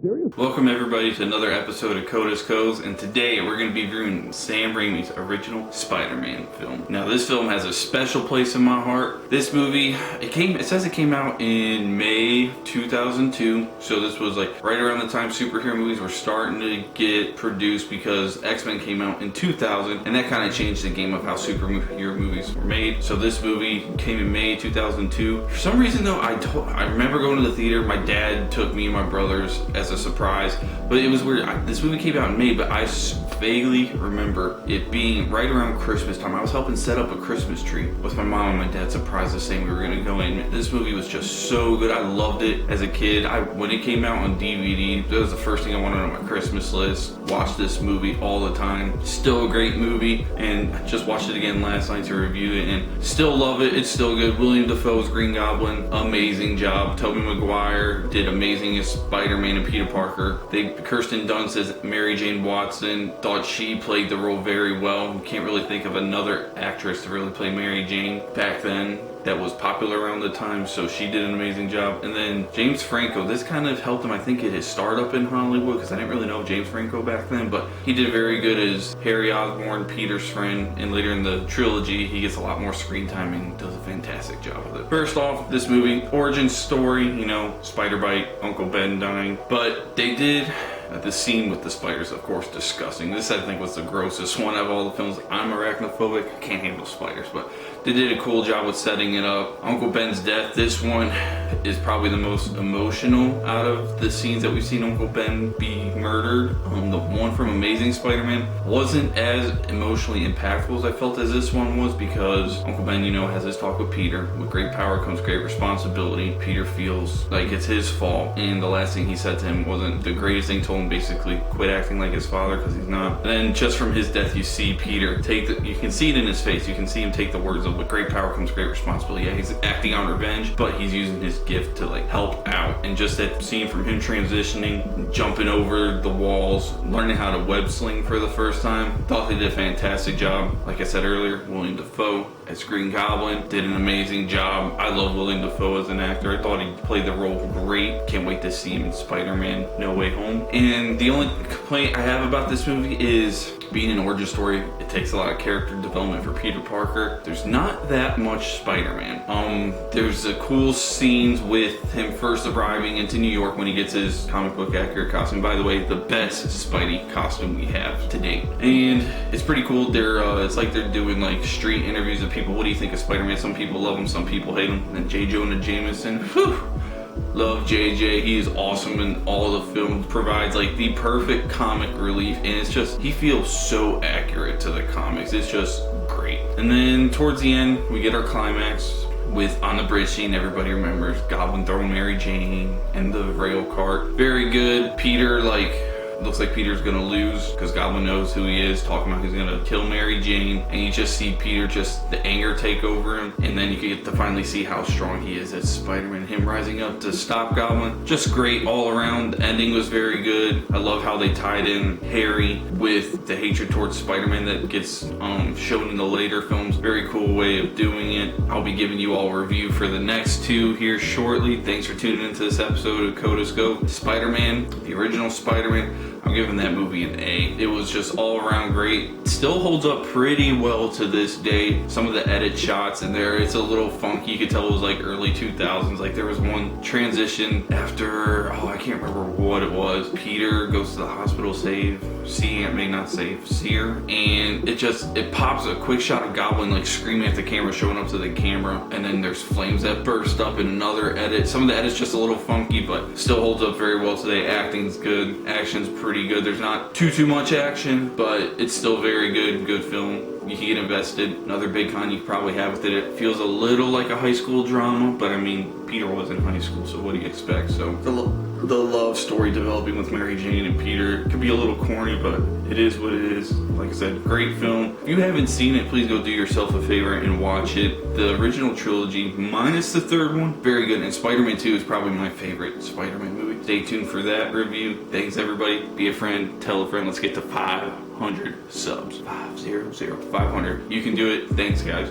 serious? Welcome everybody to another episode of Coda's Codes, and today we're going to be reviewing Sam Raimi's original Spider-Man film. Now this film has a special place in my heart. This movie, it says it came out in May 2002, so this was like right around the time superhero movies were starting to get produced because X-Men came out in 2000, and that kind of changed the game of how superhero movies were made. So this movie came in May 2002. For some reason though, I remember going to the theater. My dad took me and my brothers as a surprise, but it was weird. This movie came out in May, but I vaguely remember it being right around Christmas time. I was helping set up a Christmas tree with my mom and my dad, surprised us saying we were gonna go in. This movie was just so good. I loved it as a kid. When it came out on DVD, that was the first thing I wanted on my Christmas list. Watched this movie all the time. Still a great movie, and I just watched it again last night to review it, and still love it. It's still good. William Dafoe's Green Goblin, amazing job. Tobey Maguire did amazing as Spider-Man and Peter Parker. Kirsten Dunst as Mary Jane Watson. Thought she played the role very well. Can't really think of another actress to really play Mary Jane back then that was popular around the time, so she did an amazing job. And then James Franco, this kind of helped him, I think, get his start up in Hollywood, because I didn't really know James Franco back then, but he did very good as Harry Osborn, Peter's friend, and later in the trilogy, he gets a lot more screen time and does a fantastic job with it. First off, this movie, origin story, spider bite, Uncle Ben dying, but they did the scene with the spiders, of course, disgusting. This, I think, was the grossest one of all the films. I'm arachnophobic, I can't handle spiders, but they did a cool job with setting it up. Uncle Ben's death, this one is probably the most emotional out of the scenes that we've seen Uncle Ben be murdered. The one from Amazing Spider-Man wasn't as emotionally impactful as I felt as this one was, because Uncle Ben, has his talk with Peter. With great power comes great responsibility. Peter feels like it's his fault, and the last thing he said to him wasn't the greatest thing. Told him basically quit acting like his father, because he's not. And then just from his death, you see Peter you can see it in his face. You can see him take the words of with great power comes great responsibility. Yeah, he's acting on revenge, but he's using his gift to help out. And just that scene from him transitioning, jumping over the walls, learning how to web sling for the first time, thought they did a fantastic job. Like I said earlier, William Dafoe as Green Goblin did an amazing job. I love William Dafoe as an actor. I thought he played the role great. Can't wait to see him in Spider-Man No Way Home. And the only complaint I have about this movie is being an origin story, it takes a lot of character development for Peter Parker. There's not that much Spider-Man. There's a cool scenes with him first arriving into New York when he gets his comic book accurate costume. By the way, the best Spidey costume we have to date. And it's pretty cool. It's like they're doing street interviews of people. What do you think of Spider-Man? Some people love him, some people hate him. And J. Jonah Jameson, whew. Love JJ, he is awesome in all the films, provides the perfect comic relief, and it's just, he feels so accurate to the comics, it's just great. And then towards the end, we get our climax with, on the bridge scene, everybody remembers Goblin throwing Mary Jane and the rail cart. Very good. Peter, looks like Peter's gonna lose because Goblin knows who he is, talking about he's gonna kill Mary Jane, and you just see Peter, just the anger take over him, and then you get to finally see how strong he is as Spider-Man, him rising up to stop Goblin. Just great all around. The ending was very good. I love how they tied in Harry with the hatred towards Spider-Man that gets shown in the later films. Very cool way of doing it. I'll be giving you all a review for the next two here shortly. Thanks for tuning into this episode of Coda's Go. Spider-Man, the original Spider-Man, I'm giving that movie an A. It was just all around great. Still holds up pretty well to this day. Some of the edit shots in there, it's a little funky. You could tell it was early 2000s. There was one transition after, I can't remember what it was. Peter goes to the hospital, see Aunt May, not save, see her. And it pops a quick shot of Goblin screaming at the camera, showing up to the camera. And then there's flames that burst up in another edit. Some of the edit's just a little funky, but still holds up very well today. Acting's good, action's pretty good. There's not too much action, but it's still very good film. You can get invested. Another big con you probably have with it, it feels a little like a high school drama, but I mean, Peter was in high school, so what do you expect? So the love story developing with Mary Jane and Peter could be a little corny, but it is what it is. Like I said, great film. If you haven't seen it, please go do yourself a favor and watch it. The original trilogy, minus the third one, very good. And Spider-Man 2 is probably my favorite Spider-Man movie. Stay tuned for that review. Thanks everybody. Be a friend, tell a friend. Let's get to 500 subs. 500. You can do it. Thanks guys.